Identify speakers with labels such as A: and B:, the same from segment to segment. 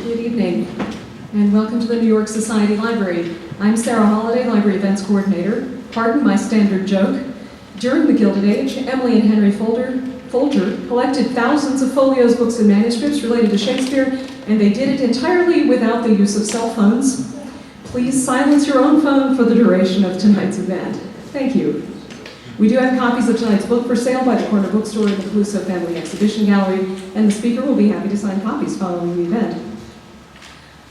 A: Good evening, and welcome to the New York Society Library. I'm Sarah Holliday, Library Events Coordinator. Pardon my standard joke. During the Gilded Age, Emily and Henry Folger collected thousands of folios, books, and manuscripts related to Shakespeare, and they did it entirely without the use of cell phones. Please silence your own phone for the duration of tonight's event. Thank you. We do have copies of tonight's book for sale by the corner bookstore in the Caluso Family Exhibition Gallery, and the speaker will be happy to sign copies following the event.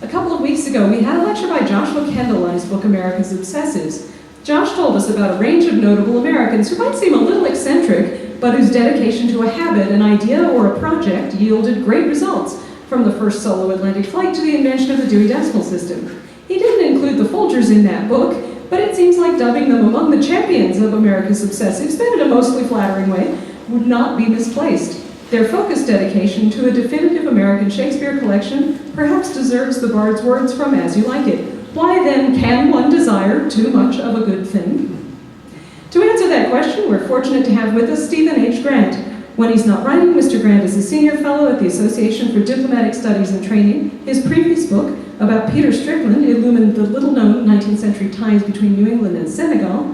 A: A couple of weeks ago, we had a lecture by Joshua Kendall on his book, America's Obsessives. Josh told us about a range of notable Americans who might seem a little eccentric, but whose dedication to a habit, an idea, or a project yielded great results, from the first solo Atlantic flight to the invention of the Dewey Decimal System. He didn't include the Folgers in that book, but it seems like dubbing them among the champions of America's Obsessives, but in a mostly flattering way, would not be misplaced. Their focused dedication to a definitive American Shakespeare collection perhaps deserves the bard's words from As You Like It. Why then can one desire too much of a good thing? To answer that question, we're fortunate to have with us Stephen H. Grant. When he's not writing, Mr. Grant is a senior fellow at the Association for Diplomatic Studies and Training. His previous book, about Peter Strickland, illumined the little-known 19th century ties between New England and Senegal.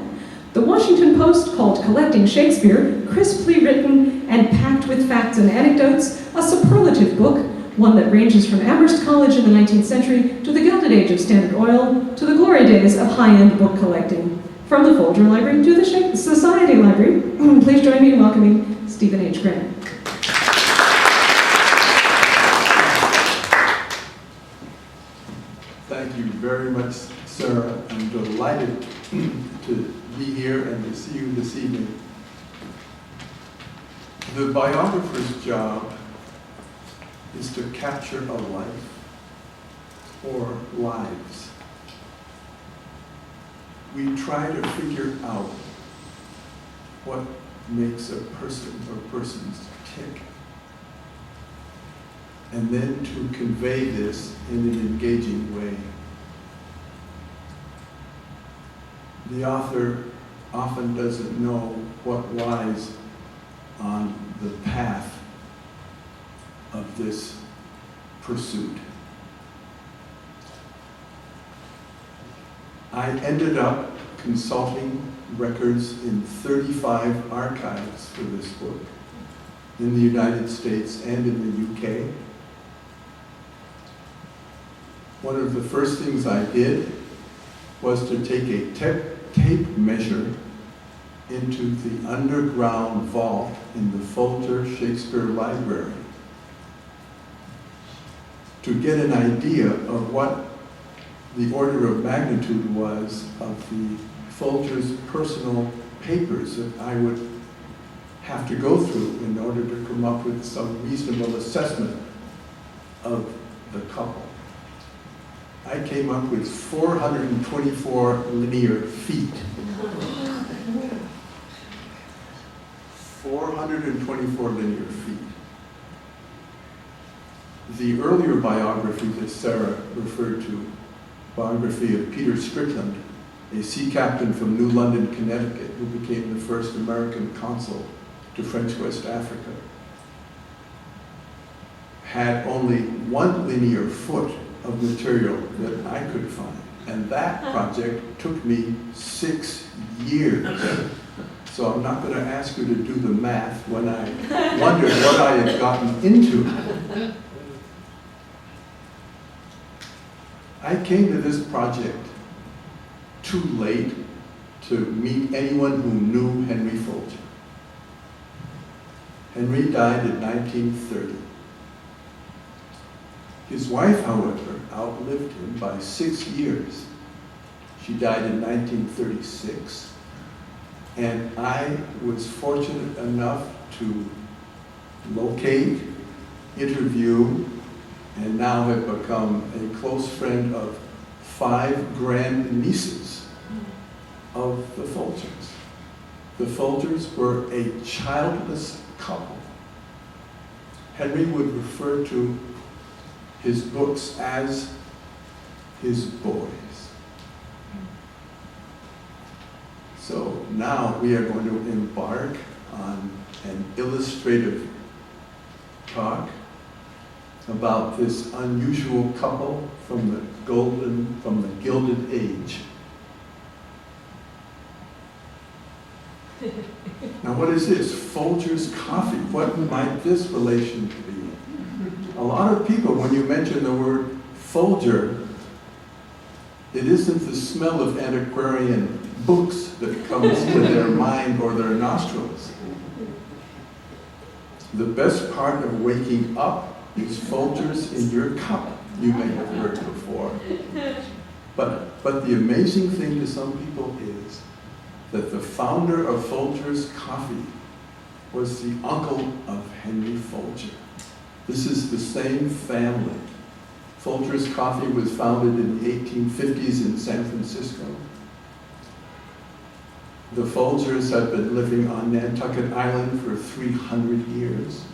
A: The Washington Post called Collecting Shakespeare, crisply written and packed with facts and anecdotes, a superlative book, one that ranges from Amherst College in the 19th century to the Gilded Age of Standard Oil to the glory days of high-end book collecting. From the Folger Library to the Society Library, please join me in welcoming Stephen H. Grant.
B: Thank you very much, Sarah. I'm delighted to be here and to see you this evening. The biographer's job is to capture a life or lives. We try to figure out what makes a person or persons tick, and then to convey this in an engaging way. The author often doesn't know what lies on the path of this pursuit. I ended up consulting records in 35 archives for this book in the United States and in the UK. One of the first things I did was to take a tape measure into the underground vault in the Folger Shakespeare Library to get an idea of what the order of magnitude was of the Folger's personal papers that I would have to go through in order to come up with some reasonable assessment of the couple. I came up with 424 linear feet. 424 linear feet. The earlier biography that Sarah referred to, biography of Peter Strickland, a sea captain from New London, Connecticut, who became the first American consul to French West Africa, had only 1 linear foot of material that I could find. And that project took me 6 years. So I'm not going to ask you to do the math when I wondered what I had gotten into. I came to this project too late to meet anyone who knew Henry Fulcher. Henry died in 1930. His wife, however, outlived him by 6 years. She died in 1936. And I was fortunate enough to locate, interview, and now have become a close friend of 5 grandnieces of the Fulchers. The Fulchers were a childless couple. Henry would refer to his books as his boys. So now we are going to embark on an illustrative talk about this unusual couple from the Gilded Age. Now what is this? Folgers Coffee. What might this relation be? A lot of people, when you mention the word Folger, it isn't the smell of antiquarian books that comes to their mind or their nostrils. The best part of waking up is Folgers in your cup, you may have heard before. But the amazing thing to some people is that the founder of Folgers Coffee was the uncle of Henry Folger. This is the same family. Folgers Coffee was founded in the 1850s in San Francisco. The Folgers have been living on Nantucket Island for 300 years.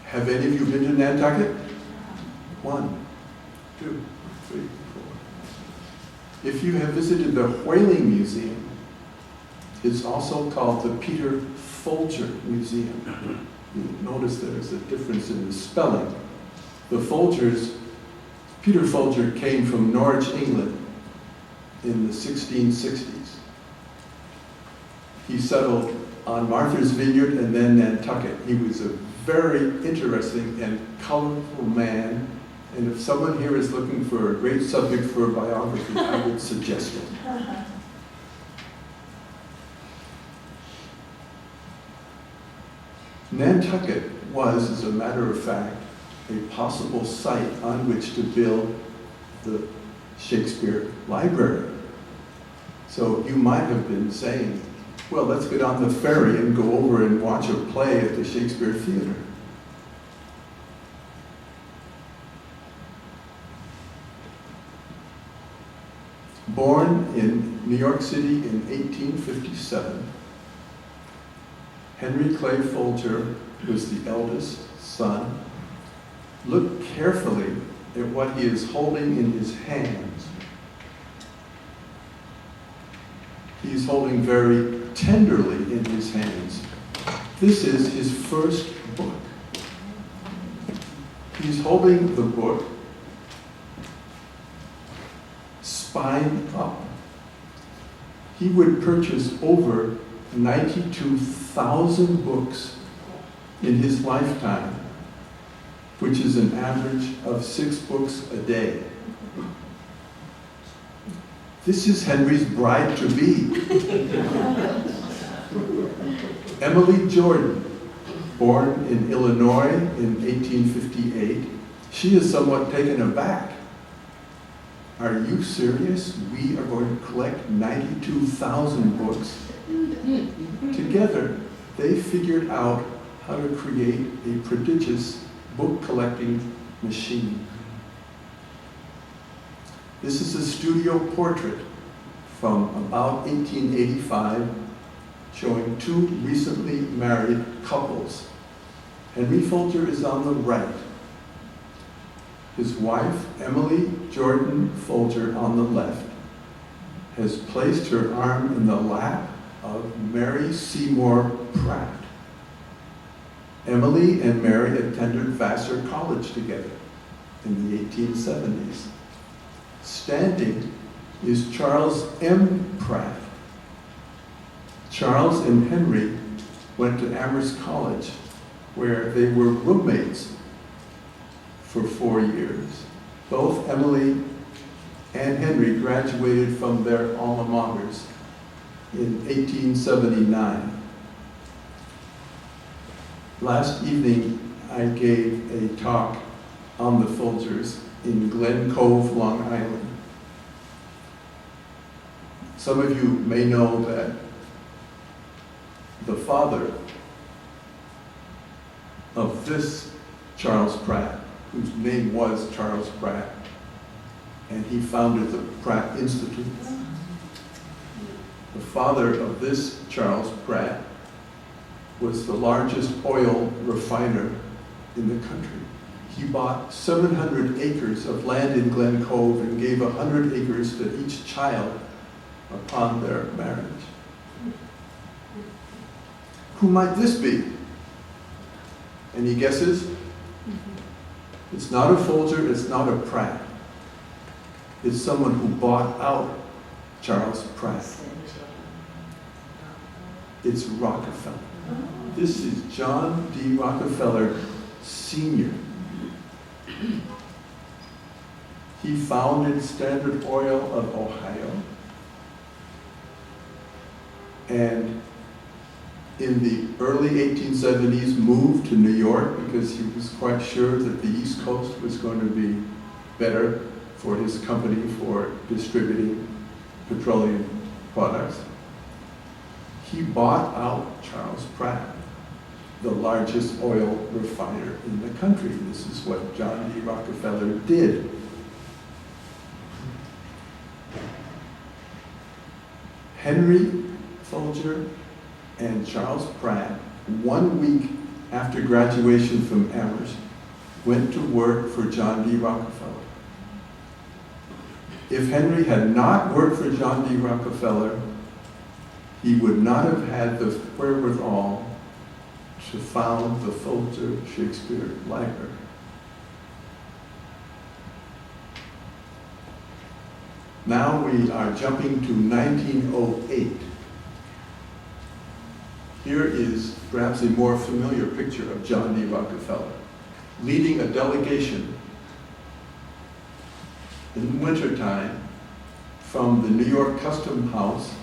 B: Have any of you been to Nantucket? 1, 2, 3, 4. If you have visited the Whaling Museum, it's also called the Peter Folger Museum. You notice there's a difference in the spelling. The Folgers, Peter Folger came from Norwich, England in the 1660s. He settled on Martha's Vineyard and then Nantucket. He was a very interesting and colorful man, and if someone here is looking for a great subject for a biography, I would suggest it. Nantucket was, as a matter of fact, a possible site on which to build the Shakespeare Library. So you might have been saying, well, let's get on the ferry and go over and watch a play at the Shakespeare Theatre. Born in New York City in 1857, Henry Clay Folger was the eldest son. Look carefully at what he is holding in his hands. He is holding very tenderly in his hands. This is his first book. He's holding the book spine up. He would purchase over 92,000 books in his lifetime, which is an average of 6 books a day. This is Henry's bride-to-be. Emily Jordan, born in Illinois in 1858. She is somewhat taken aback. Are you serious? We are going to collect 92,000 books? Together, they figured out how to create a prodigious book collecting machine. This is a studio portrait from about 1885 showing 2 recently married couples. Henry Folger is on the right. His wife, Emily Jordan Folger, on the left, has placed her arm in the lap of Mary Seymour Pratt. Emily and Mary attended Vassar College together in the 1870s. Standing is Charles M. Pratt. Charles and Henry went to Amherst College, where they were roommates for 4 years. Both Emily and Henry graduated from their alma maters in 1879. Last evening, I gave a talk on the Folgers in Glen Cove, Long Island. Some of you may know that the father of this Charles Pratt, whose name was Charles Pratt, and he founded the Pratt Institute. The father of this Charles Pratt was the largest oil refiner in the country. He bought 700 acres of land in Glen Cove and gave 100 acres to each child upon their marriage. Who might this be? Any guesses? It's not a Folger, it's not a Pratt. It's someone who bought out Charles Pratt. It's Rockefeller. This is John D. Rockefeller Sr. He founded Standard Oil of Ohio, and in the early 1870s moved to New York because he was quite sure that the East Coast was going to be better for his company for distributing petroleum products. He bought out Charles Pratt, the largest oil refiner in the country. This is what John D. Rockefeller did. Henry Folger and Charles Pratt, 1 week after graduation from Amherst, went to work for John D. Rockefeller. If Henry had not worked for John D. Rockefeller, he would not have had the wherewithal to found the Folger Shakespeare Library. Now we are jumping to 1908. Here is perhaps a more familiar picture of John D. Rockefeller leading a delegation in wintertime from the New York Custom House.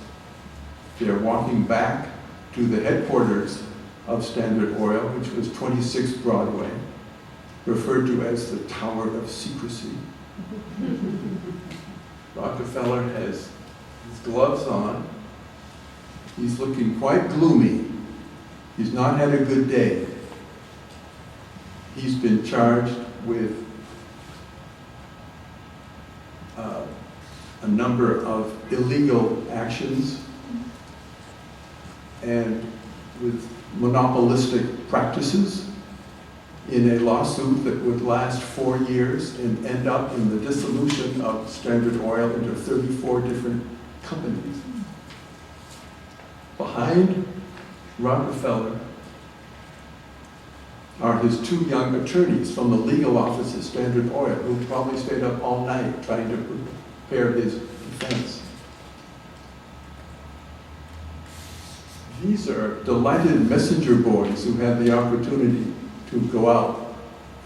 B: They're walking back to the headquarters of Standard Oil, which was 26 Broadway, referred to as the Tower of Secrecy. Rockefeller has his gloves on. He's looking quite gloomy. He's not had a good day. He's been charged with a number of illegal actions and with monopolistic practices in a lawsuit that would last 4 years and end up in the dissolution of Standard Oil into 34 different companies. Behind Rockefeller are his 2 young attorneys from the legal office at Standard Oil, who probably stayed up all night trying to prepare his defense. These are delighted messenger boys who had the opportunity to go out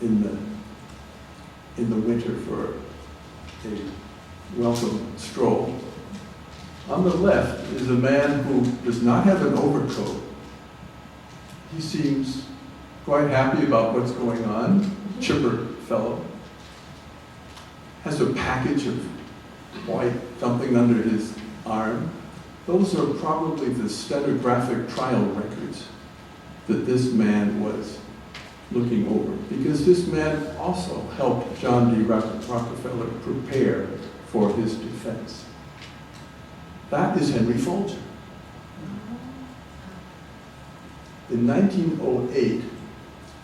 B: in the winter for a welcome stroll. On the left is a man who does not have an overcoat. He seems quite happy about what's going on, chipper fellow. Has a package of white something under his arm. Those are probably the stenographic trial records that this man was looking over, because this man also helped John D. Rockefeller prepare for his defense. That is Henry Folger. In 1908,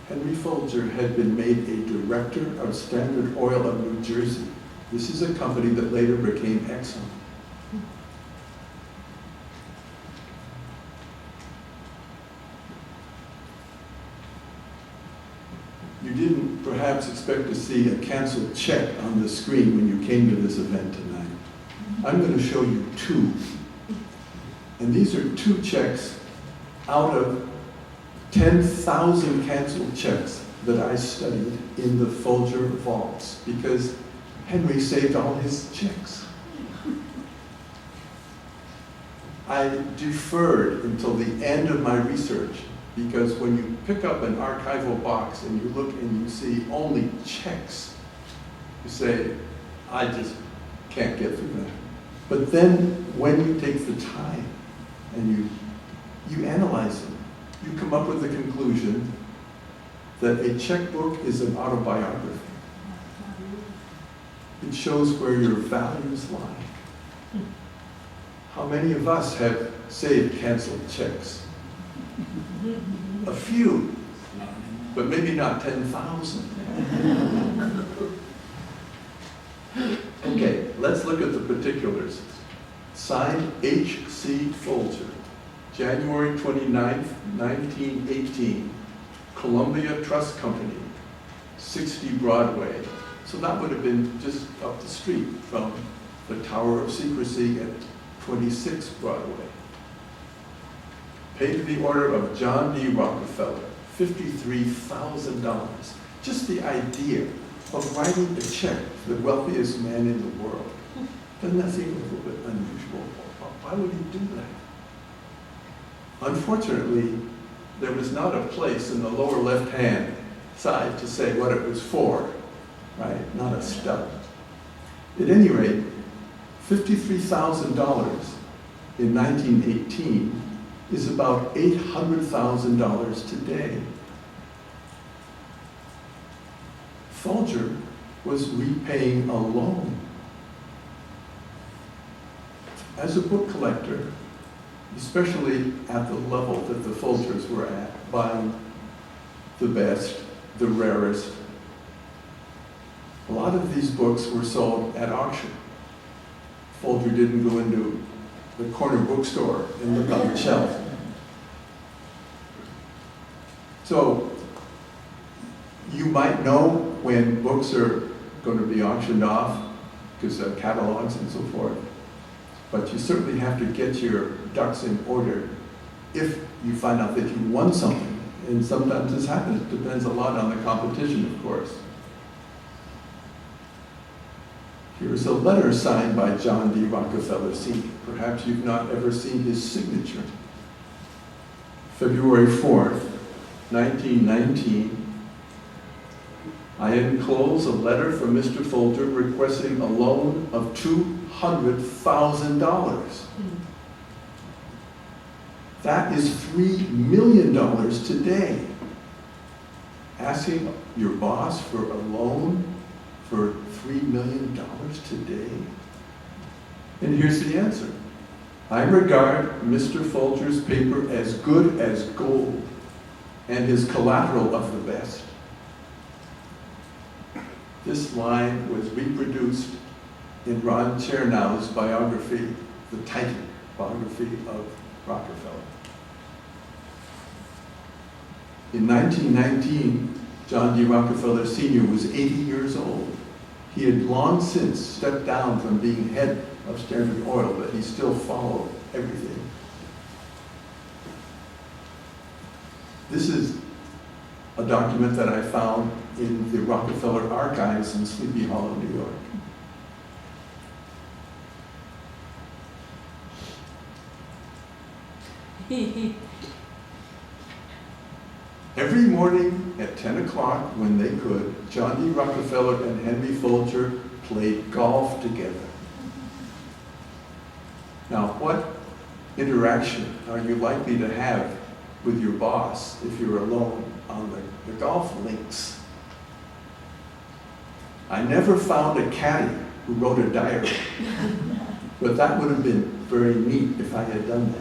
B: Henry Folger had been made a director of Standard Oil of New Jersey. This is a company that later became Exxon. You didn't perhaps expect to see a canceled check on the screen when you came to this event tonight. I'm going to show you 2. And these are 2 checks out of 10,000 canceled checks that I studied in the Folger vaults, because Henry saved all his checks. I deferred until the end of my research, because when you pick up an archival box and you look and you see only checks, you say, I just can't get through that. But then when you take the time and you analyze them, you come up with the conclusion that a checkbook is an autobiography. It shows where your values lie. How many of us have saved canceled checks? A few, but maybe not 10,000. Okay, let's look at the particulars. Signed H.C. Fulcher. January 29th, 1918, Columbia Trust Company, 60 Broadway. So that would have been just up the street from the Tower of Secrecy at 26 Broadway. Paid to the order of John D. Rockefeller, $53,000. Just the idea of writing a check to the wealthiest man in the world. Doesn't that seem a little bit unusual? Why would he do that? Unfortunately, there was not a place in the lower left-hand side to say what it was for, right? Not a stub. At any rate, $53,000 in 1918 is about $800,000 today. Folger was repaying a loan. As a book collector, especially at the level that the Fulchers were at, buying the best, the rarest, a lot of these books were sold at auction. Folger didn't go into the corner bookstore and look on the shelf. So you might know when books are going to be auctioned off because of catalogs and so forth, but you certainly have to get your ducks in order if you find out that you won something. And sometimes this happens. It depends a lot on the competition, of course. Here's a letter signed by John D. Rockefeller Sr. Perhaps you've not ever seen his signature. February 4th, 1919. I enclose a letter from Mr. Folger requesting a loan of $200,000. That is $3 million today. Asking your boss for a loan for $3 million today? And here's the answer. I regard Mr. Folger's paper as good as gold and his collateral of the best. This line was reproduced in Ron Chernow's biography, the Titan biography of Rockefeller. In 1919, John D. Rockefeller Sr. was 80 years old. He had long since stepped down from being head of Standard Oil, but he still followed everything. This is a document that I found in the Rockefeller Archives in Sleepy Hollow, New York. Every morning at 10 o'clock, when they could, John D. Rockefeller and Henry Fulcher played golf together. Now, what interaction are you likely to have with your boss if you're alone on the golf links? I never found a caddy who wrote a diary, but that would have been very neat if I had done that.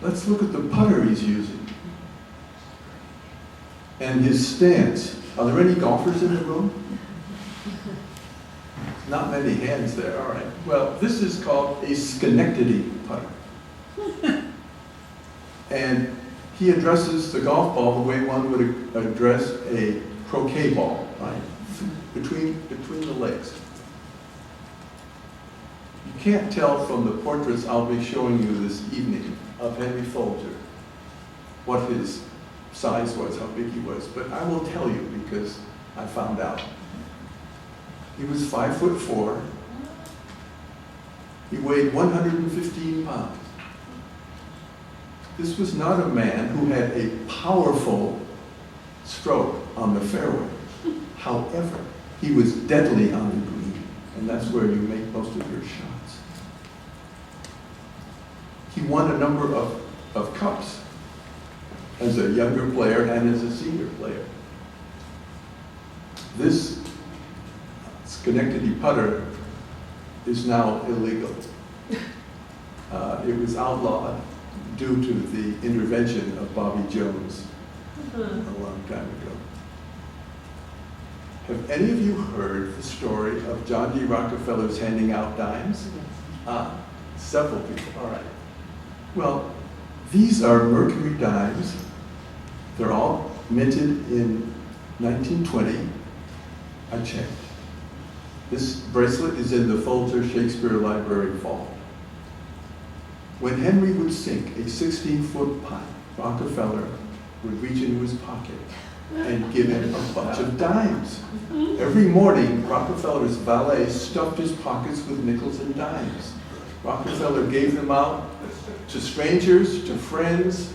B: Let's look at the putter he's using and his stance. Are there any golfers in the room? Not many hands there, all right. Well, this is called a Schenectady putter. And he addresses the golf ball the way one would address a croquet ball, right? Between the legs. You can't tell from the portraits I'll be showing you this evening of Henry Folger what his size was, how big he was, but I will tell you because I found out. He was 5'4". He weighed 115 pounds. This was not a man who had a powerful stroke on the fairway. However, he was deadly on the green, and that's where you make most of your shots. He won a number of cups as a younger player and as a senior player. This Schenectady putter is now illegal. It was outlawed due to the intervention of Bobby Jones a long time ago. Have any of you heard the story of John D. Rockefeller's handing out dimes? Several people, all right. Well, these are Mercury dimes. They're all minted in 1920. I checked. This bracelet is in the Folger Shakespeare Library vault. When Henry would sink a 16-foot pot, Rockefeller would reach into his pocket and give him a bunch of dimes. Every morning, Rockefeller's valet stuffed his pockets with nickels and dimes. Rockefeller gave them out to strangers, to friends.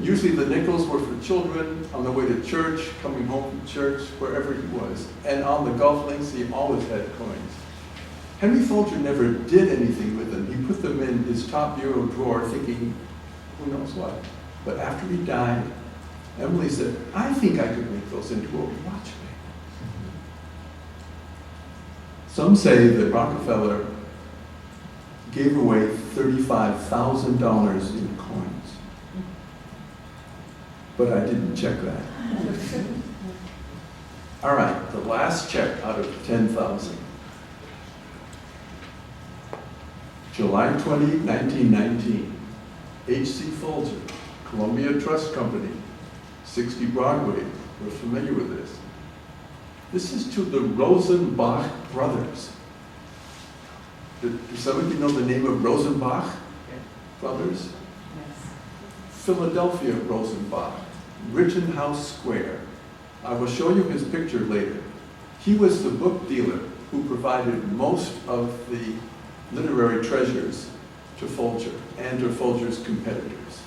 B: Usually the nickels were for children on the way to church, coming home from church, wherever he was. And on the golf links, he always had coins. Henry Fulcher never did anything with them. He put them in his top bureau drawer thinking, who knows what. But after he died, Emily said, I think I could make those into a watch bag. Some say that Rockefeller gave away $35,000 in coins. But I didn't check that. All right, the last check out of 10,000. July 20, 1919. H.C. Folger, Columbia Trust Company, 60 Broadway. We're familiar with this. This is to the Rosenbach Brothers. Does somebody know the name of Rosenbach Brothers?
C: Yes.
B: Philadelphia Rosenbach, Rittenhouse Square. I will show you his picture later. He was the book dealer who provided most of the literary treasures to Fulcher and to Fulcher's competitors.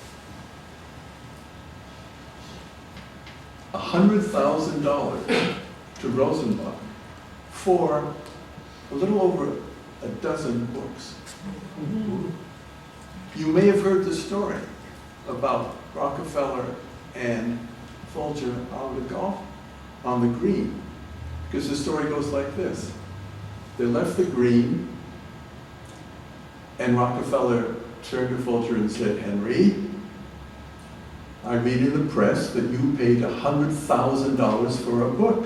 B: $100,000 to Rosenbach for a little over a dozen books. You may have heard the story about Rockefeller and Fulcher on the green, because the story goes like this. They left the green, and Rockefeller turned to Fulcher and said, Henry, I read in the press that you paid $100,000 for a book.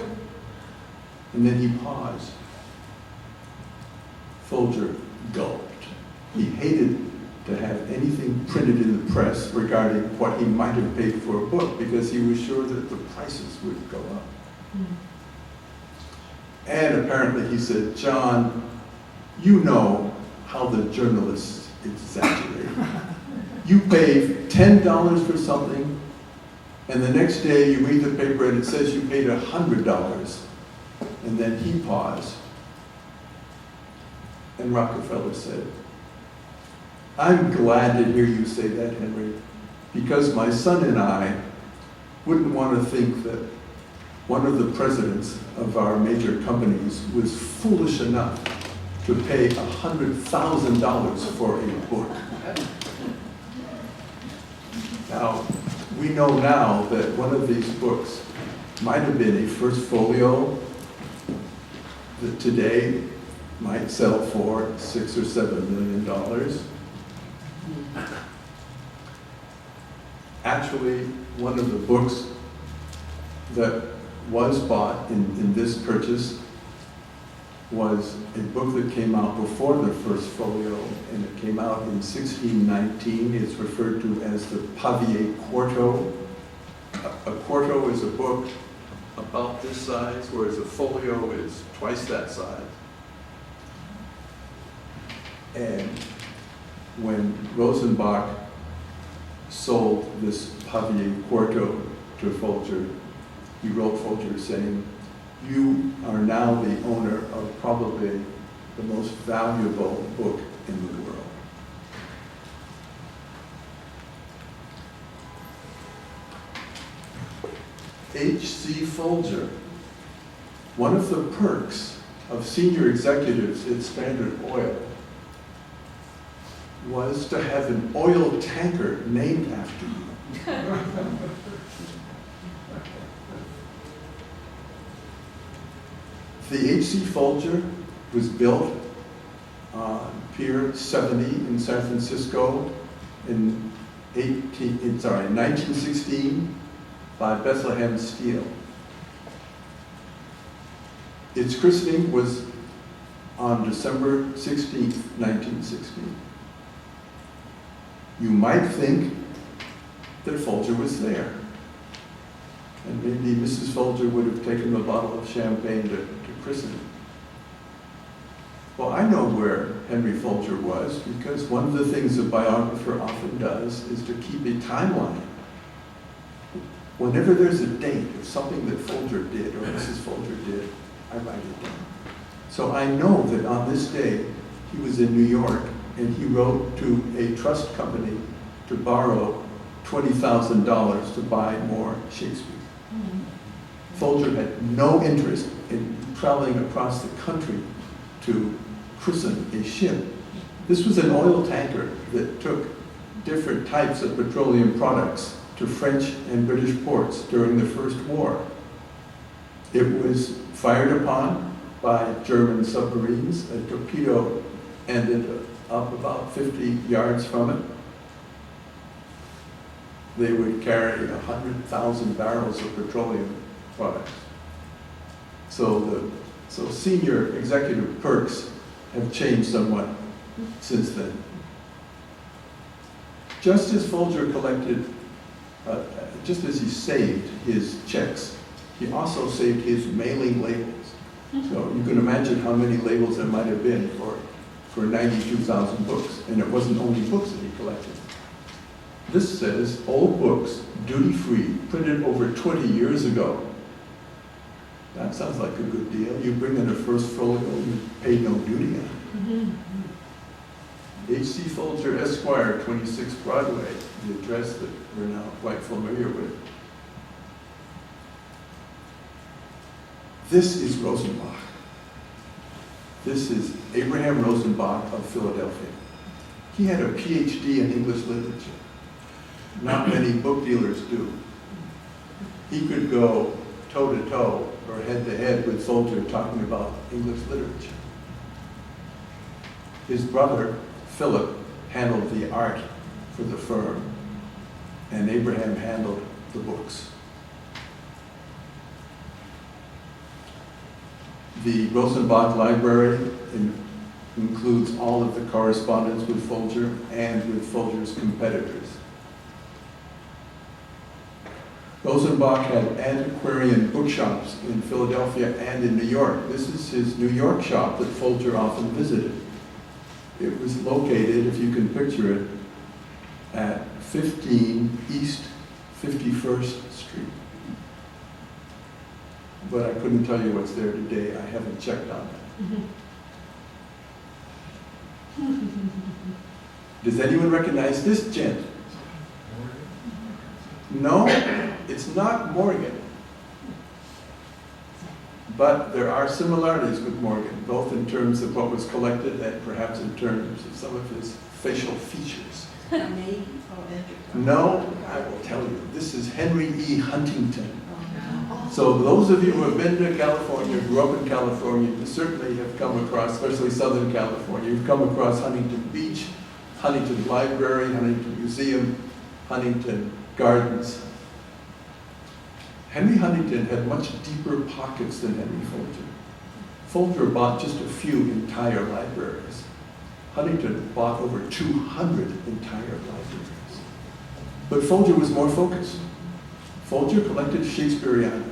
B: And then he paused. Fulcher gulped. He hated to have anything printed in the press regarding what he might have paid for a book because he was sure that the prices would go up. And apparently he said, John, you know how the journalists exaggerate. You pay $10 for something, and the next day you read the paper and it says you paid $100. And then he paused. And Rockefeller said, I'm glad to hear you say that, Henry, because my son and I wouldn't want to think that one of the presidents of our major companies was foolish enough to pay $100,000 for a book. Now, we know now that one of these books might have been a First Folio that today might sell for $6 or $7 million. Actually, one of the books that was bought in this purchase was a book that came out before the First Folio, and it came out in 1619. It's referred to as the Pavier Quarto. A quarto is a book about this size, whereas a folio is twice that size. And when Rosenbach sold this Pavier Quarto to Fulcher, he wrote Fulcher saying, you are now the owner of probably the most valuable book in the world. H.C. Folger, one of the perks of senior executives at Standard Oil was to have an oil tanker named after you. The H.C. Folger was built on Pier 70 in San Francisco in 1916 by Bethlehem Steel. Its christening was on December 16th, 1916. You might think that Folger was there. And maybe Mrs. Folger would have taken a bottle of champagne to christen him. Well, I know where Henry Folger was, because one of the things a biographer often does is to keep a timeline. Whenever there's a date of something that Folger did or Mrs. Folger did, I write it down. So I know that on this day, he was in New York, and he wrote to a trust company to borrow $20,000 to buy more Shakespeare. Folger had no interest in traveling across the country to christen a ship. This was an oil tanker that took different types of petroleum products to French and British ports during the First War. It was fired upon by German submarines. A torpedo ended up about 50 yards from it. They would carry 100,000 barrels of petroleum products. So senior executive perks have changed somewhat since then. Just as Folger collected, just as he saved his checks, he also saved his mailing labels. So you can imagine how many labels there might have been for 92,000 books, and it wasn't only books that he collected. This says, old books, duty-free, printed over 20 years ago. That sounds like a good deal. You bring in a First Folio, you pay no duty on it. H.C. Folger, Esquire, 26 Broadway, the address that we're now quite familiar with. This is Rosenbach. This is Abraham Rosenbach of Philadelphia. He had a PhD in English literature. Not many book dealers do. He could go toe-to-toe or head-to-head with Folger talking about English literature. His brother, Philip, handled the art for the firm, and Abraham handled the books. The Rosenbach Library includes all of the correspondence with Folger and with Folger's competitors. Rosenbach had antiquarian bookshops in Philadelphia and in New York. This is his New York shop that Folger often visited. It was located, if you can picture it, at 15 East 51st Street. But I couldn't tell you what's there today. I haven't checked on that. Does anyone recognize this gent? No, it's not Morgan. But there are similarities with Morgan, both in terms of what was collected and perhaps in terms of some of his facial features. No, I will tell you. This is Henry E. Huntington. So those of you who have been to California, grew up in California, you certainly have come across, especially Southern California, you've come across Huntington Beach, Huntington Library, Huntington Museum, Huntington Gardens. Henry Huntington had much deeper pockets than Henry Folger. Folger bought just a few entire libraries. Huntington bought over 200 entire libraries. But Folger was more focused. Folger collected Shakespearean.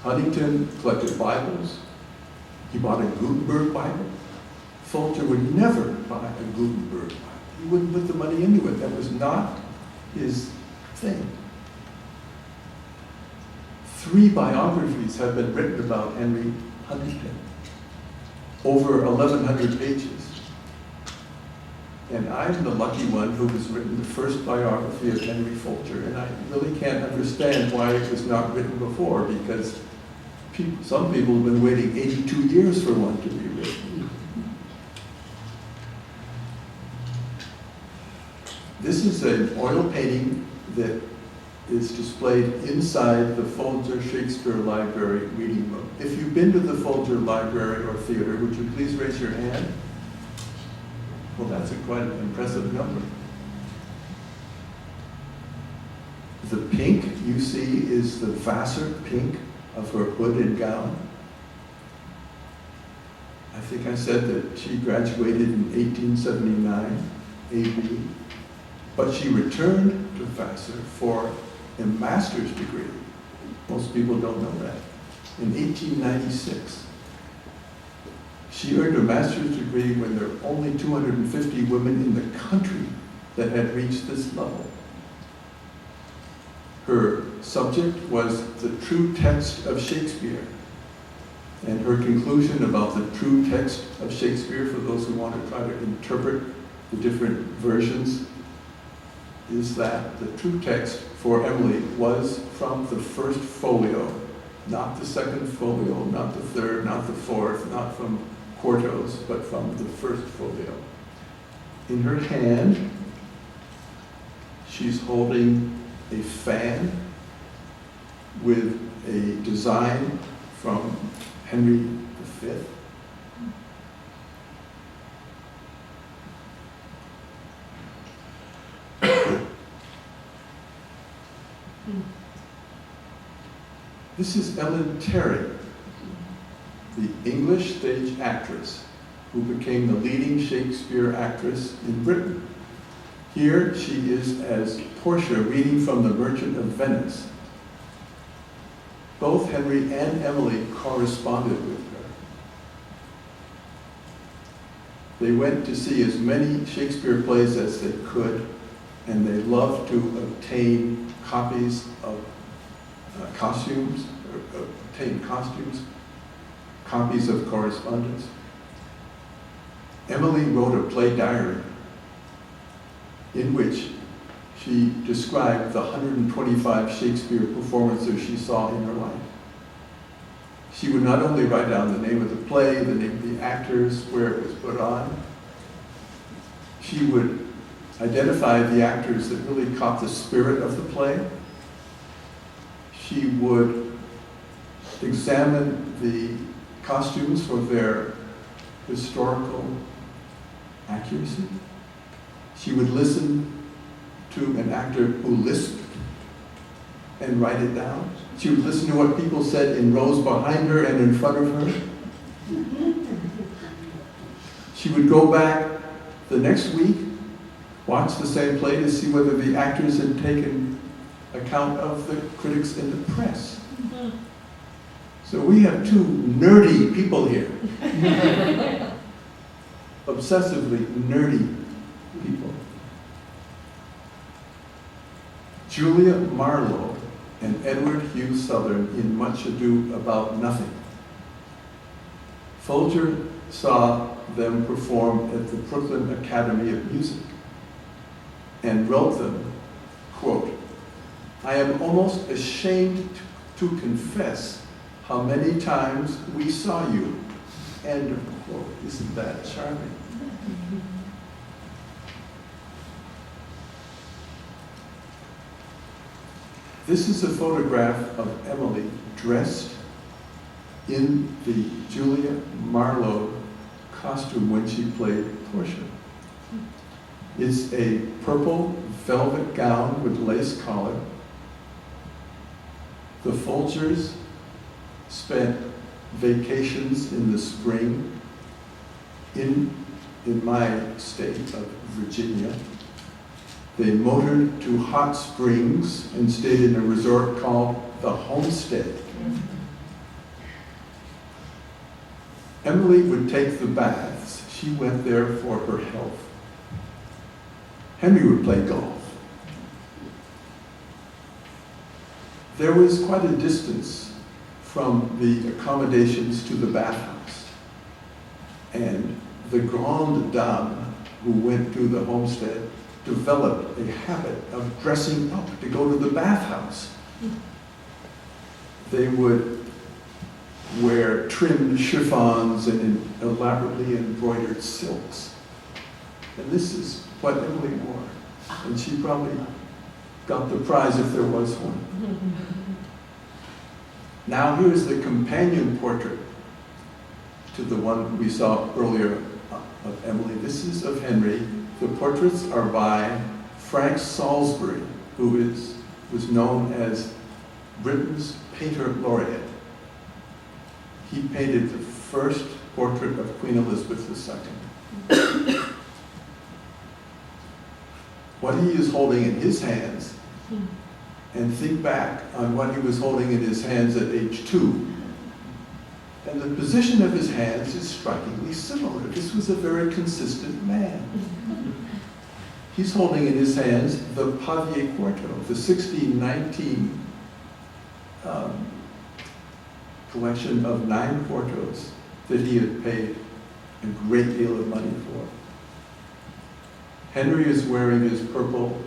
B: Huntington collected Bibles. He bought a Gutenberg Bible. Folger would never buy a Gutenberg Bible. He wouldn't put the money into it. That was not his thing. 3 biographies have been written about Henry Huntington. Over 1,100 pages. And I'm the lucky one who has written the first biography of Henry Folger, and I really can't understand why it was not written before, because some people have been waiting 82 years for one to be written. This is an oil painting that is displayed inside the Folger Shakespeare Library reading room. If you've been to the Folger Library or Theatre, would you please raise your hand? Well, that's quite an impressive number. The pink you see is the Vassar pink of her hood and gown. I think I said that she graduated in 1879 AD, but she returned to Vassar for a master's degree. Most people don't know that. In 1896. She earned a master's degree when there were only 250 women in the country that had reached this level. Her subject was the true text of Shakespeare. And her conclusion about the true text of Shakespeare, for those who want to try to interpret the different versions, is that the true text for Emily was from the first folio, not the second folio, not the third, not the fourth, not from quartos, but from the first folio. In her hand, she's holding a fan with a design from Henry V. This is Ellen Terry, the English stage actress who became the leading Shakespeare actress in Britain. Here she is as Portia reading from The Merchant of Venice. Both Henry and Emily corresponded with her. They went to see as many Shakespeare plays as they could, and they loved to obtain copies of costumes, copies of correspondence. Emily wrote a play diary in which she described the 125 Shakespeare performances she saw in her life. She would not only write down the name of the play, the name of the actors, where it was put on, she would identify the actors that really caught the spirit of the play. She would examine the costumes for their historical accuracy. She would listen to an actor who lisped and write it down. She would listen to what people said in rows behind her and in front of her. She would go back the next week, watch the same play to see whether the actors had taken account of the critics in the press. So we have two nerdy people here. Obsessively nerdy people. Julia Marlowe and Edward Hugh Southern in Much Ado About Nothing. Fulcher saw them perform at the Brooklyn Academy of Music and wrote them, quote, "I am almost ashamed to confess how many times we saw you," end of quote. Isn't that charming? This is a photograph of Emily dressed in the Julia Marlowe costume when she played Portia. It's a purple velvet gown with lace collar. The Fulchers spent vacations in the spring in my state of Virginia. They motored to Hot Springs and stayed in a resort called the Homestead. Emily would take the baths. She went there for her health. Henry would play golf. There was quite a distance from the accommodations to the bathhouse. And the grande dame who went to the homestead developed a habit of dressing up to go to the bathhouse. They would wear trimmed chiffons and elaborately embroidered silks. And this is what Emily wore. And she probably got the prize if there was one. Now here's the companion portrait to the one we saw earlier of Emily. This is of Henry. The portraits are by Frank Salisbury, who was known as Britain's painter laureate. He painted the first portrait of Queen Elizabeth II. What he is holding in his hands, and think back on what he was holding in his hands at age 2. And the position of his hands is strikingly similar. This was a very consistent man. He's holding in his hands the Pavier Quarto, the 1619 collection of 9 quartos that he had paid a great deal of money for. Henry is wearing his purple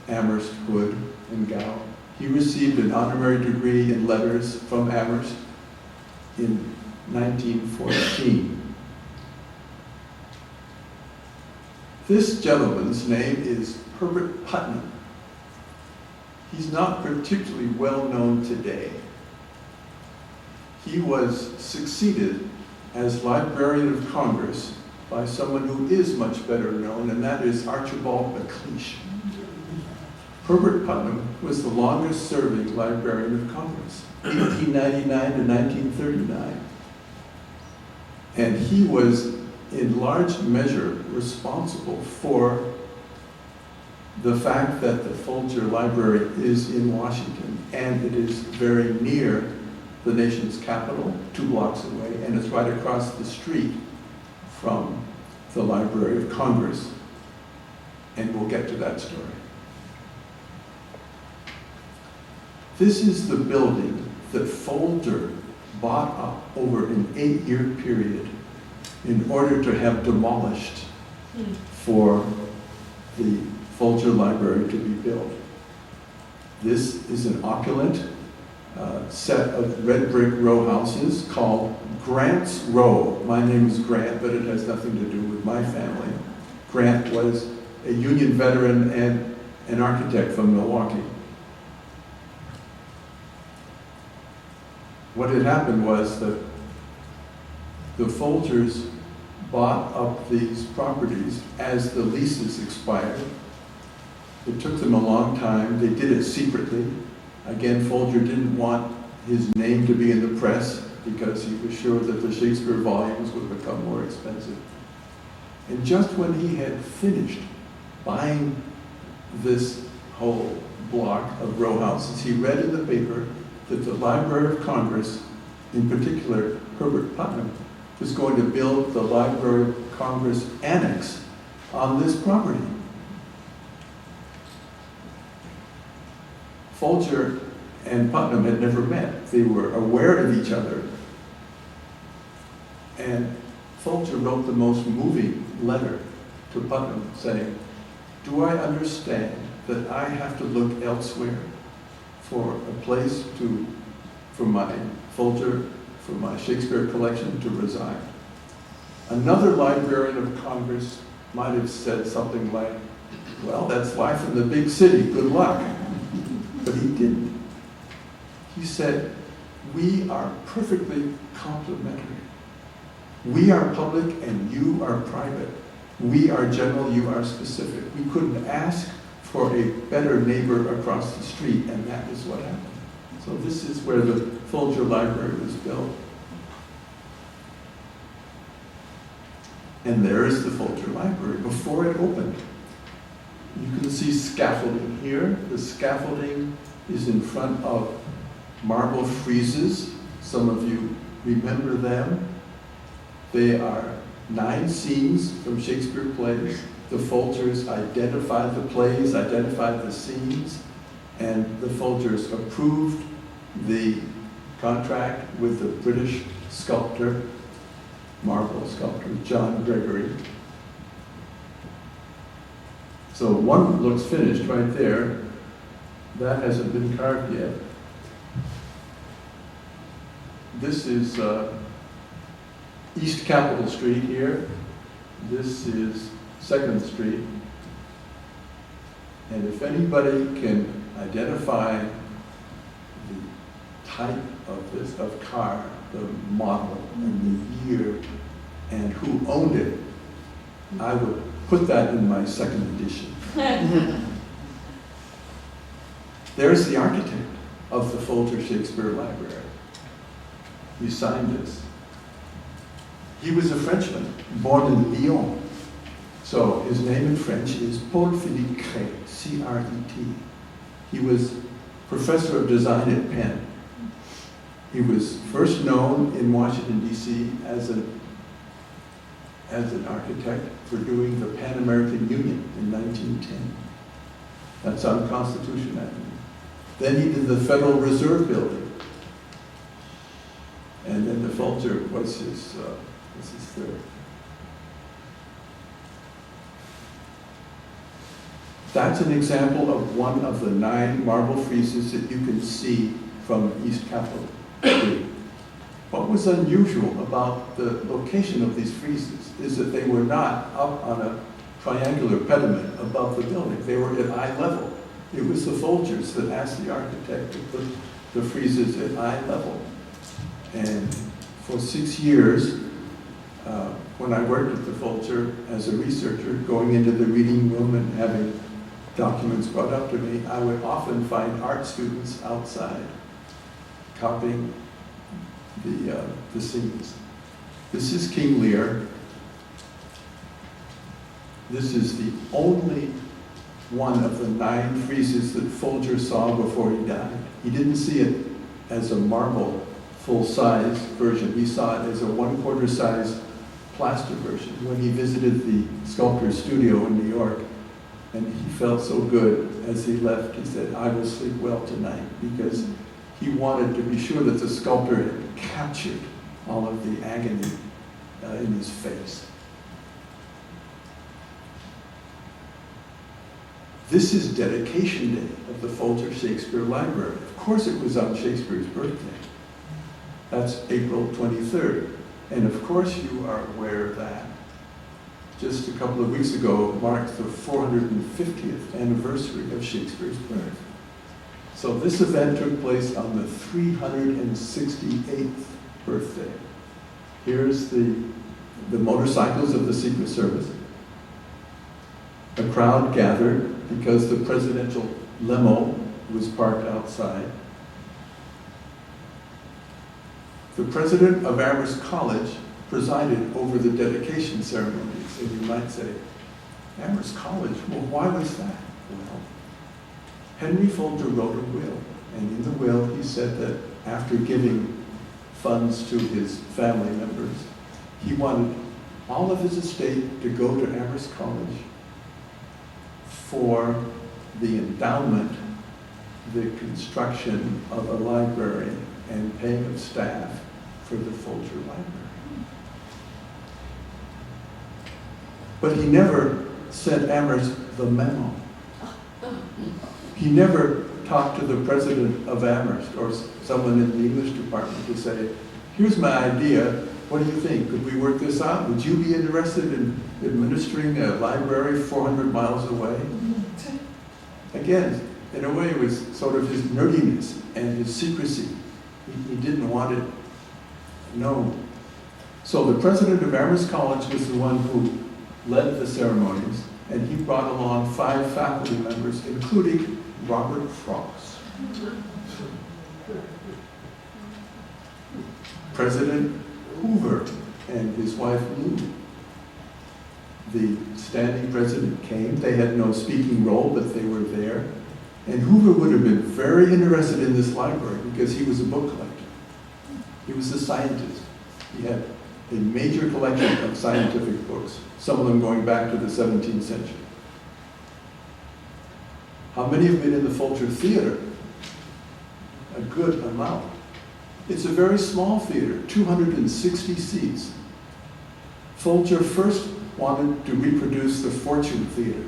B: Amherst hood and gown. He received an honorary degree in letters from Amherst in 1914. This gentleman's name is Herbert Putnam. He's not particularly well known today. He was succeeded as Librarian of Congress by someone who is much better known, and that is Archibald MacLeish. Herbert Putnam was the longest serving Librarian of Congress, 1899 to 1939. And he was in large measure responsible for the fact that the Folger Library is in Washington, and it is very near the nation's capital, 2 blocks away, and it's right across the street from the Library of Congress. And we'll get to that story. This is the building that Folger bought up over an 8-year period in order to have demolished for the Folger Library to be built. This is an opulent set of red brick row houses called Grant's Row. My name is Grant, but it has nothing to do with my family. Grant was a Union veteran and an architect from Milwaukee. What had happened was that the Folgers bought up these properties as the leases expired. It took them a long time. They did it secretly. Again, Folger didn't want his name to be in the press because he was sure that the Shakespeare volumes would become more expensive. And just when he had finished buying this whole block of row houses, he read in the paper that the Library of Congress, in particular Herbert Putnam, was going to build the Library of Congress Annex on this property. Fulcher and Putnam had never met. They were aware of each other. And Fulcher wrote the most moving letter to Putnam saying, "Do I understand that I have to look elsewhere for a place for my Fulcher, for my Shakespeare collection to reside?" Another Librarian of Congress might have said something like, "Well, that's life in the big city, good luck." But he didn't. He said, "We are perfectly complementary. We are public and you are private. We are general, you are specific. We couldn't ask for a better neighbor across the street," and that is what happened. So this is where the Folger Library was built. And there is the Folger Library before it opened. You can see scaffolding here. The scaffolding is in front of marble friezes. Some of you remember them. They are 9 scenes from Shakespeare plays. The Folgers identified the plays, identified the scenes, and the Folgers approved the contract with the British sculptor, marble sculptor, John Gregory. So one looks finished right there. That hasn't been carved yet. This is East Capitol Street here. This is 2nd Street. And if anybody can identify the type of car, the model and the year, and who owned it, I would put that in my 2nd edition. There's the architect of the Folger Shakespeare Library. He signed this. He was a Frenchman, born in Lyon. So his name in French is Paul Philippe Cret, C-R-E-T. He was professor of design at Penn. He was first known in Washington, D.C. as an architect for doing the Pan American Union in 1910. That's on Constitution Avenue. Then he did the Federal Reserve Building. And then the Fulcher was his third. That's an example of one of the 9 marble friezes that you can see from East Capitol Street. What was unusual about the location of these friezes is that they were not up on a triangular pediment above the building. They were at eye level. It was the Folgers that asked the architect to put the friezes at eye level. And for 6 years, when I worked at the Fulcher as a researcher, going into the reading room and having documents brought up to me, I would often find art students outside copying the scenes. This is King Lear. This is the only one of the 9 friezes that Folger saw before he died. He didn't see it as a marble full-size version. He saw it as a 1/4 size plaster version when he visited the sculptor's studio in New York. And he felt so good as he left. He said, "I will sleep well tonight," because he wanted to be sure that the sculptor had captured all of the agony in his face. This is dedication day of the Folger Shakespeare Library. Of course it was on Shakespeare's birthday. That's April 23rd. And of course you are aware that just a couple of weeks ago marked the 450th anniversary of Shakespeare's birth. So this event took place on the 368th birthday. Here's the motorcycles of the Secret Service. A crowd gathered because the presidential limo was parked outside. The president of Amherst College presided over the dedication ceremonies. And you might say, Amherst College, well, why was that? Well, Henry Folger wrote a will, and in the will he said that after giving funds to his family members, he wanted all of his estate to go to Amherst College for the endowment, the construction of a library, and paying of staff for the Folger Library. But he never sent Amherst the memo. He never talked to the president of Amherst or someone in the English department to say, here's my idea, what do you think? Could we work this out? Would you be interested in administering a library 400 miles away? Again, in a way it was sort of his nerdiness and his secrecy. He didn't want it known. So the president of Amherst College was the one who led the ceremonies, and he brought along 5 faculty members, including Robert Frost. President Hoover and his wife Lou. The standing president came. They had no speaking role, but they were there. And Hoover would have been very interested in this library because he was a book collector. He was a scientist. He had a major collection of scientific books, some of them going back to the 17th century. How many have been in the Vulture Theatre? A good amount. It's a very small theater, 260 seats. Folger first wanted to reproduce the Fortune Theater.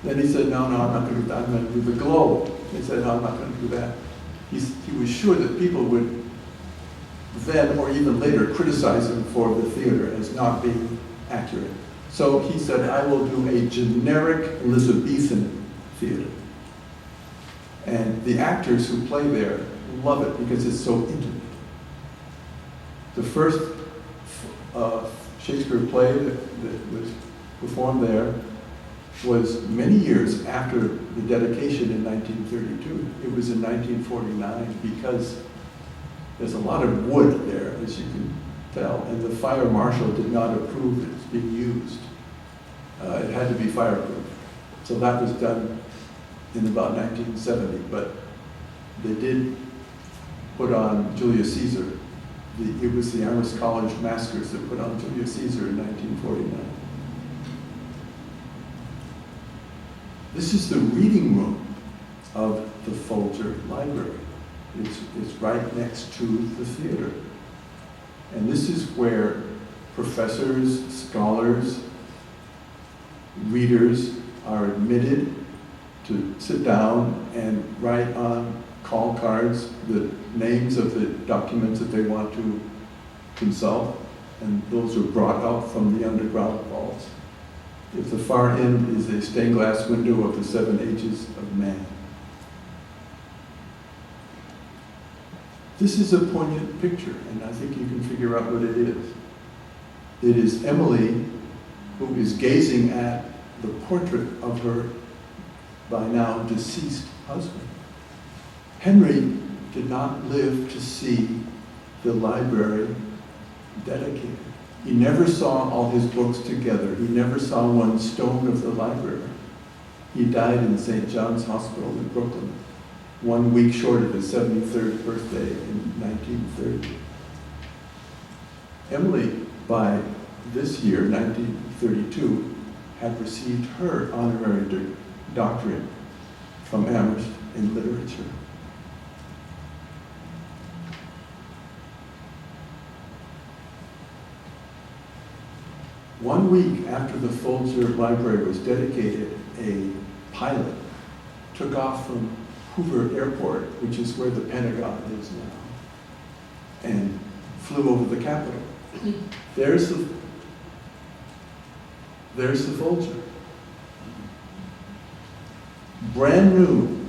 B: Then he said, no, I'm not going to do that. I'm going to do the Globe. He said, no, I'm not going to do that. He was sure that people would then or even later criticize him for the theater as not being accurate. So he said, I will do a generic Elizabethan theater. And the actors who play there love it because it's so intimate. The first Shakespeare play that was performed there was many years after the dedication in 1932. It was in 1949 because there's a lot of wood there, as you can fell, and the fire marshal did not approve it being used. It had to be fireproof. So that was done in about 1970, but they did put on Julius Caesar. It was the Amherst College maskers that put on Julius Caesar in 1949. This is the reading room of the Folger Library. It's right next to the theater. And this is where professors, scholars, readers are admitted to sit down and write on call cards the names of the documents that they want to consult, and those are brought out from the underground vaults. At the far end is a stained glass window of the 7 ages of man. This is a poignant picture, and I think you can figure out what it is. It is Emily, who is gazing at the portrait of her by now deceased husband. Henry did not live to see the library dedicated. He never saw all his books together. He never saw one stone of the library. He died in St. John's Hospital in Brooklyn, 1 week short of his 73rd birthday in 1930. Emily, by this year, 1932, had received her honorary doctorate from Amherst in literature. One week after the Folger Library was dedicated, a pilot took off from Hoover Airport, which is where the Pentagon is now, and flew over the Capitol. There's the Folger. Brand new.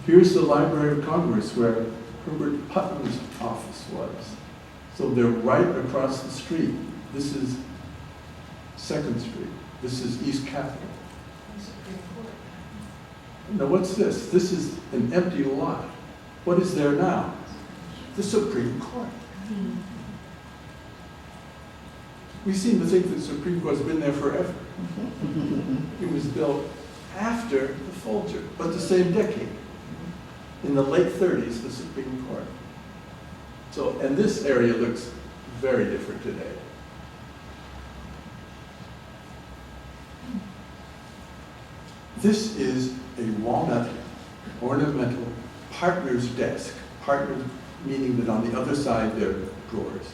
B: Here's the Library of Congress where Herbert Putnam's office was. So they're right across the street. This is 2nd Street. This is East Capitol. Now what's this? This is an empty lot. What is there now? The Supreme Court. We seem to think the Supreme Court's been there forever. It was built after the Folger, but the same decade. In the late 30s, the Supreme Court. So, and this area looks very different today. This is a walnut ornamental partner's desk. Partner meaning that on the other side there are drawers.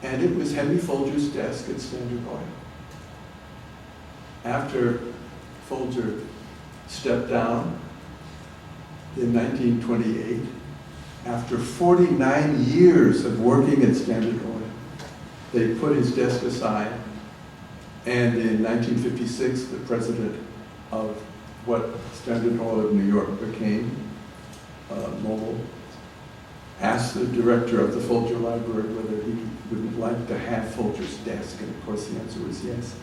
B: And it was Henry Folger's desk at Standard Oil. After Folger stepped down in 1928, after 49 years of working at Standard Oil, they put his desk aside, and in 1956, the president of what Standard Oil of New York became, Mobil, asked the director of the Folger Library whether he would like to have Folger's desk, and of course the answer was yes.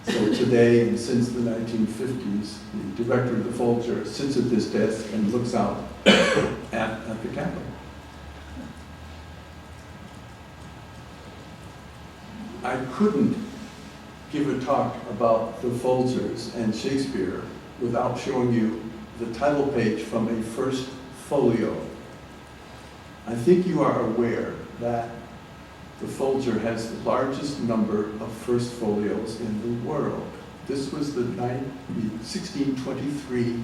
B: So today, and since the 1950s, the director of the Folger sits at this desk and looks out at the Capitol. I couldn't give a talk about the Folgers and Shakespeare without showing you the title page from a First Folio. I think you are aware that the Folger has the largest number of First Folios in the world. This was the 1623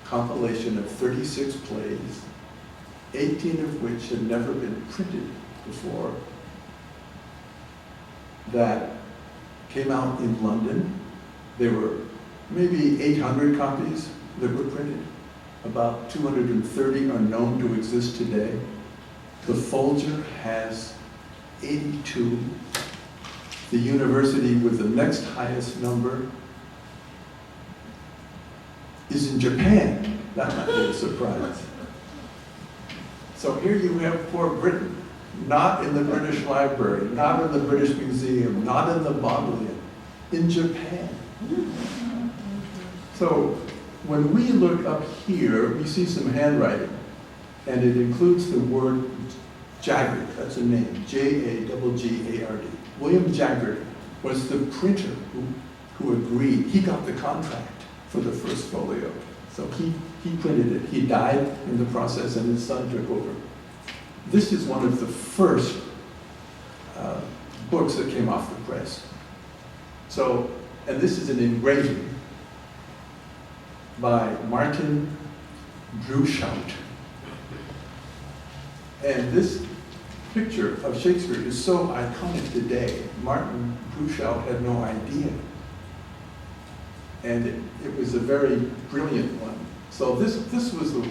B: compilation of 36 plays, 18 of which had never been printed before, that came out in London. There were maybe 800 copies that were printed. About 230 are known to exist today. The Folger has 82. The university with the next highest number is in Japan. That might be a surprise. So here you have poor Britain, not in the British Library, not in the British Museum, not in the Bodleian, in Japan. So when we look up here, we see some handwriting, and it includes the word Jaggard, that's a name, Jaggard. William Jaggard was the printer who agreed. He got the contract for the first folio. So he printed it. He died in the process and his son took over. This is one of the first books that came off the press. So, and this is an engraving by Martin Drushout. And this picture of Shakespeare is so iconic today. Martin Drushout had no idea. And it was a very brilliant one. So this was the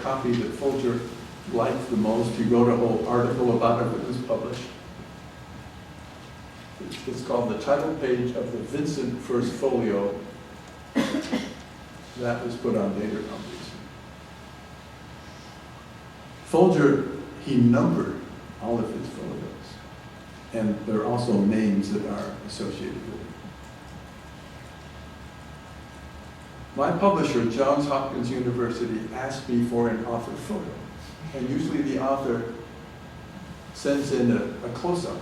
B: copy that Fulcher liked the most. He wrote a whole article about it that was published. It's called the title page of the Vincent First Folio. That was put on later copies. Folger, he numbered all of his folios. And there are also names that are associated with it. My publisher, Johns Hopkins University, asked me for an author photo. And usually the author sends in a close-up.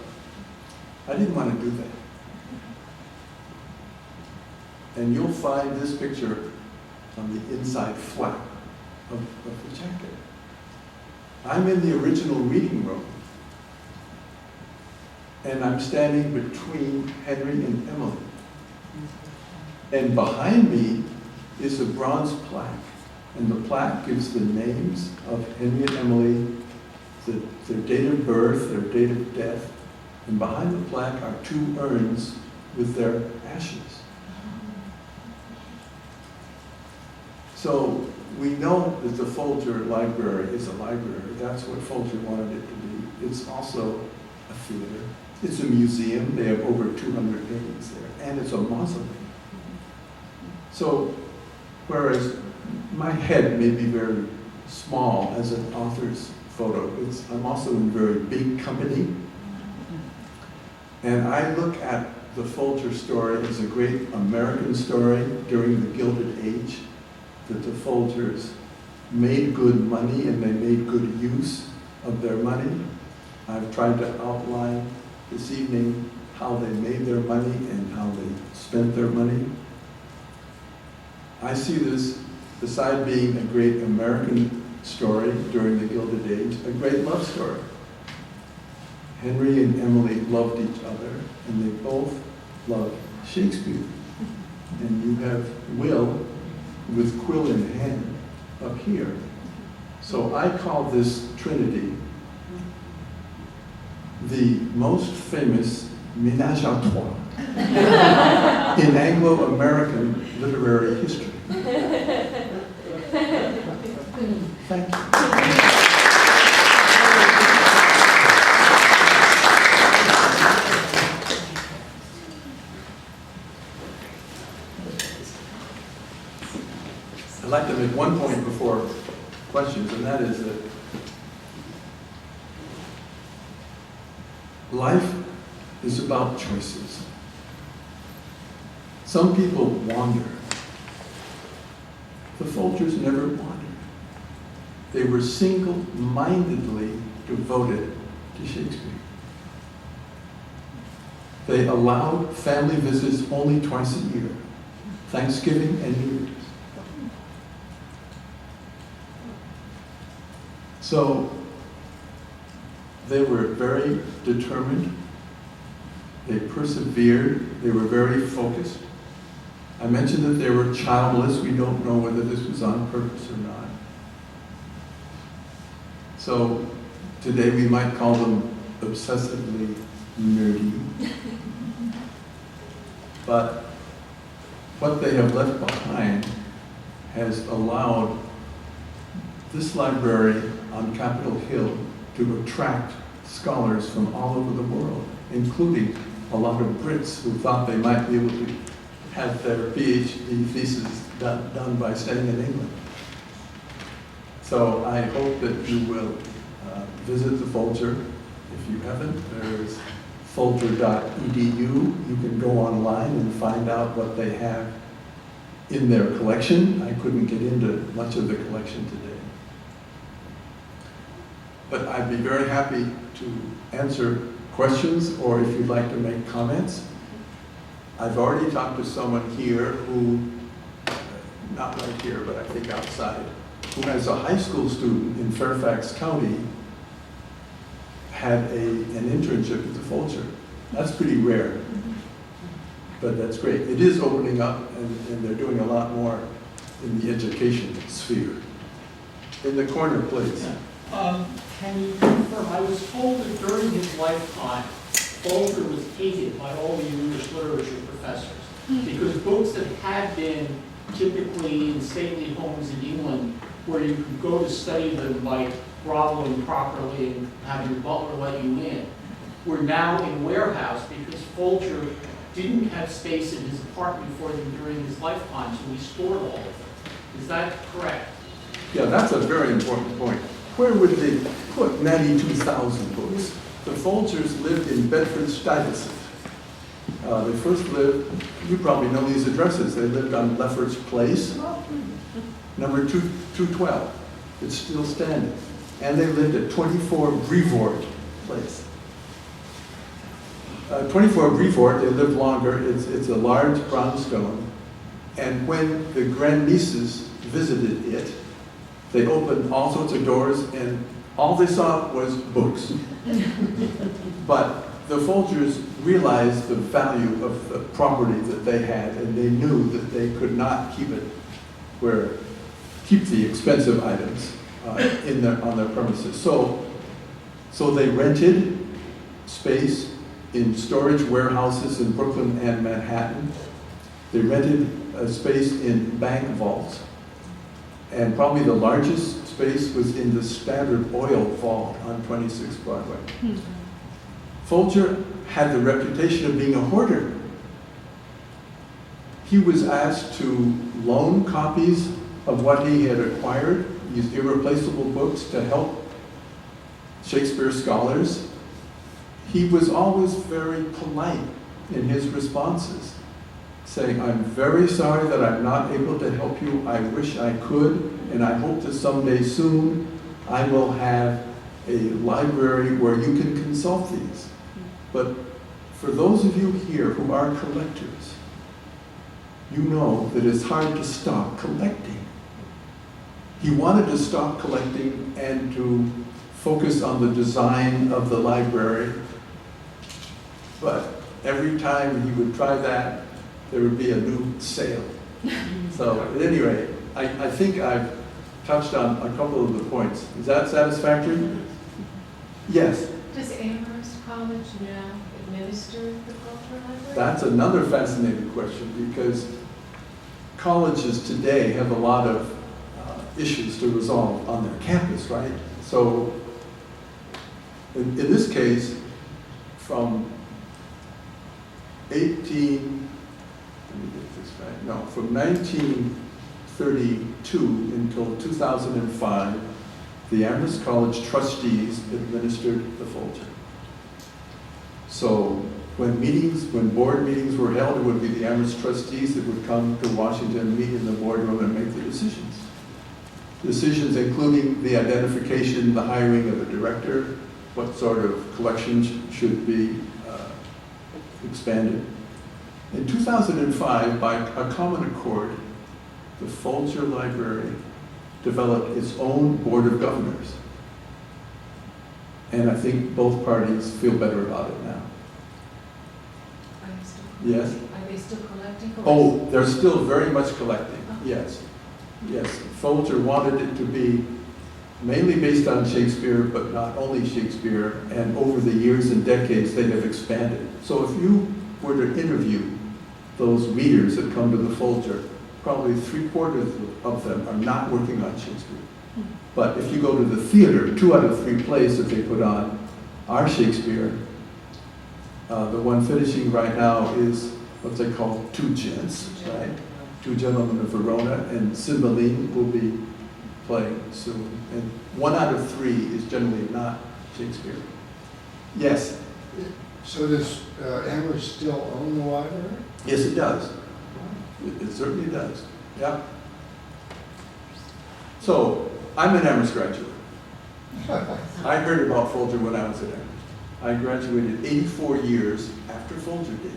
B: I didn't want to do that. And you'll find this picture on the inside flap of the jacket. I'm in the original reading room. And I'm standing between Henry and Emily. And behind me is a bronze plaque. And the plaque gives the names of Henry and Emily, their date of birth, their date of death. And behind the plaque are two urns with their ashes. So we know that the Folger Library is a library. That's what Fulcher wanted it to be. It's also a theater. It's a museum. They have over 200 paintings there. And it's a mausoleum. So whereas my head may be very small as an author's photo, I'm also in very big company. And I look at the Fulcher story as a great American story during the Gilded Age, that the Folgers made good money and they made good use of their money. I've tried to outline this evening how they made their money and how they spent their money. I see this, beside being a great American story during the Gilded Age, a great love story. Henry and Emily loved each other, and they both loved Shakespeare. And you have Will with quill in hand up here. So I call this trinity the most famous ménage à trois in Anglo-American literary history. Thank you. I'd like to make one point before questions, and that is that life is about choices. Some people wander. The Folgers never wandered. They were single-mindedly devoted to Shakespeare. They allowed family visits only twice a year, Thanksgiving and New Year's. So they were very determined, they persevered, they were very focused. I mentioned that they were childless. We don't know whether this was on purpose or not. So today we might call them obsessively nerdy. But what they have left behind has allowed this library on Capitol Hill to attract scholars from all over the world, including a lot of Brits who thought they might be able to have their PhD thesis done by staying in England. So I hope that you will visit the Fulcher. If you haven't, there's folger.edu. You can go online and find out what they have in their collection. I couldn't get into much of the collection today. but I'd be very happy to answer questions, or if you'd like to make comments. I've already talked to someone here who, not right here, but I think outside, who as a high school student in Fairfax County had an internship at the Fulcher. That's pretty rare, but that's great. It is opening up, and they're doing a lot more in the education sphere. In the corner, please.
C: Can you confirm, I was told that during his lifetime, Folger was hated by all the English literature professors because books that had been typically in stately homes in England where you could go to study them by groveling properly and have your butler let you in, were now in warehouse because Fulcher didn't have space in his apartment for them during his lifetime, so he stored all of them. Is that correct?
B: Yeah, that's a very important point. Where would they put 92,000 books? The Folgers lived in Bedford-Stuyvesant. They first lived, you probably know these addresses, they lived on Lefferts Place, number 212. It's still standing. And they lived at 24 Brevoort Place. 24 Brevoort, they lived longer. It's a large brownstone. And when the grandnieces visited it, they opened all sorts of doors, and all they saw was books. But the Folgers realized the value of the property that they had, and they knew that they could not keep the expensive items on their premises. So they rented space in storage warehouses in Brooklyn and Manhattan. They rented a space in bank vaults. And probably the largest space was in the Standard Oil vault on 26 Broadway. Fulcher had the reputation of being a hoarder. He was asked to loan copies of what he had acquired, these irreplaceable books, to help Shakespeare scholars. He was always very polite in his responses, saying, "I'm very sorry that I'm not able to help you. I wish I could, and I hope that someday soon I will have a library where you can consult these." But for those of you here who are collectors, you know that it's hard to stop collecting. He wanted to stop collecting and to focus on the design of the library, but every time he would try that, there would be a new sale. So at any rate, I think I've touched on a couple of the points. Is that satisfactory? Yes.
D: Does Amherst College now administer the Folger Library?
B: That's another fascinating question, because colleges today have a lot of issues to resolve on their campus, right? So in this case, from 1932 until 2005, the Amherst College trustees administered the Fulcher. So when board meetings were held, it would be the Amherst trustees that would come to Washington, meet in the boardroom, and make the decisions. Decisions including the identification, the hiring of a director, what sort of collections should be expanded. In 2005, by a common accord, the Folger Library developed its own board of governors. And I think both parties feel better about it now.
D: Are they still
B: Yes?
D: Are they still collecting?
B: Oh, they're still very much collecting, yes. Yes, Folger wanted it to be mainly based on Shakespeare, but not only Shakespeare, and over the years and decades they have expanded. So if you were to interview those readers that come to the Folger, probably 3/4 of them are not working on Shakespeare. But if you go to the theater, 2 out of 3 plays that they put on are Shakespeare. The one finishing right now is what they call Two Gents, right? Two Gentlemen of Verona, and Cymbeline will be playing soon. And 1 out of 3 is generally not Shakespeare. Yes?
E: So does Amherst still own the library?
B: Yes, it does. It certainly does. Yeah. So, I'm an Amherst graduate. I heard about Folger when I was at Amherst. I graduated 84 years after Folger did.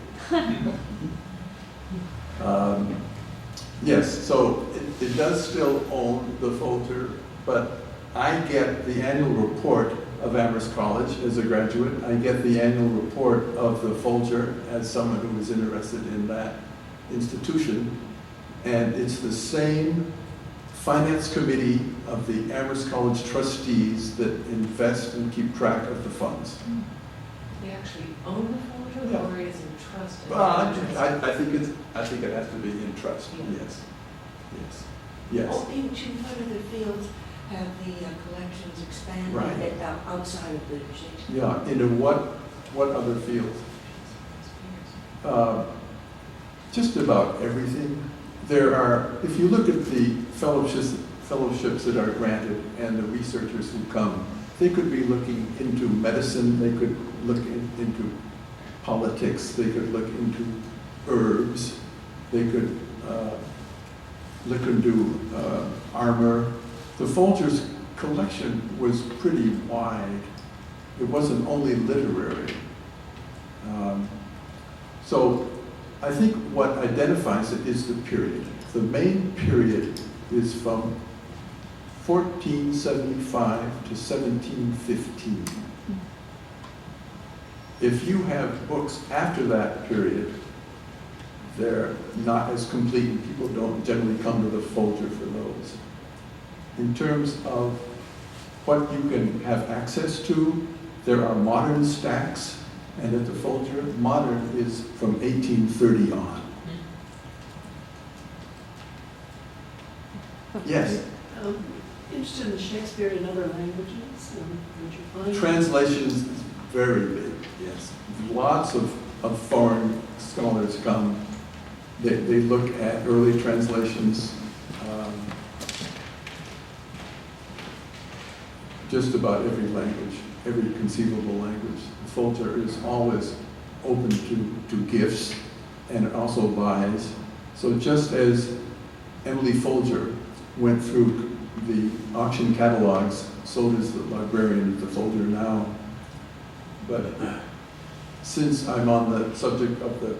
B: Yes, so it does still own the Folger, but I get the annual report of Amherst College as a graduate. I get the annual report of the Folger as someone who is interested in that institution. And it's the same finance committee of the Amherst College trustees that invest and keep track of the funds.
D: They actually own the Folger,
B: Yeah.
D: or is in trust?
B: I think it has to be in trust, yes. Yes, yes.
F: Oh, in one of the fields have the collections expanded
B: Right.
F: outside of the Shakespeare.
B: Yeah, into what other fields? Just about everything. There are, if you look at the fellowships that are granted and the researchers who come, they could be looking into medicine, they could look into politics, they could look into herbs, they could look into armor. The Folger's collection was pretty wide. It wasn't only literary. So I think what identifies it is the period. The main period is from 1475 to 1715. If you have books after that period, they're not as complete, and people don't generally come to the Folger for those. In terms of what you can have access to, there are modern stacks, and at the Folger, modern is from 1830 on. Yes,
G: Interested in Shakespeare in other languages, would you find?
B: translations is very big, yes. Lots of foreign scholars come. They look at early translations, just about every language, every conceivable language. The Fulcher is always open to gifts, and it also buys. So just as Emily Folger went through the auction catalogs, so does the librarian at the Folger now. But since I'm on the subject of the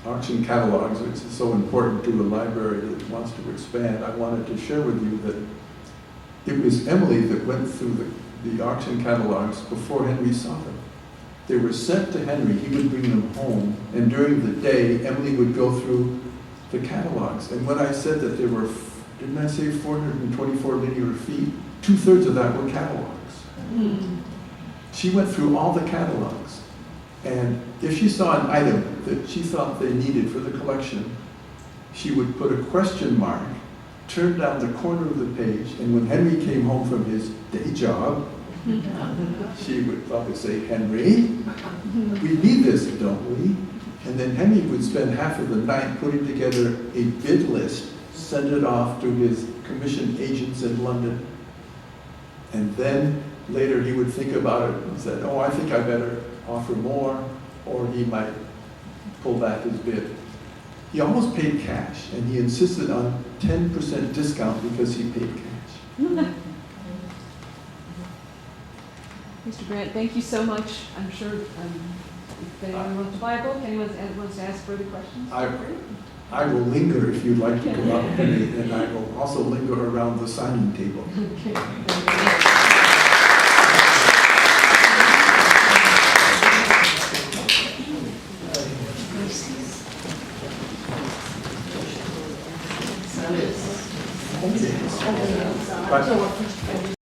B: auction catalogs, which is so important to a library that wants to expand, I wanted to share with you that it was Emily that went through the auction catalogs before Henry saw them. They were sent to Henry, he would bring them home, and during the day, Emily would go through the catalogs. And when I said that there were, didn't I say 424 linear feet? 2/3 of that were catalogs. She went through all the catalogs. And if she saw an item that she thought they needed for the collection, she would put a question mark, turn down the corner of the page, and when Henry came home from his day job, she would probably say, "Henry, we need this, don't we?" And then Henry would spend half of the night putting together a bid list, send it off to his commission agents in London, and then later he would think about it and said, "Oh, I think I better offer more," or he might pull back his bid. He almost paid cash, and he insisted on 10% discount because he paid cash.
A: Mr. Grant, thank you so much. I'm sure if anyone wants to buy a book, anyone wants to ask further questions?
B: I will linger if you'd like to go up to me, and I will also linger around the signing table.
A: Okay.
B: But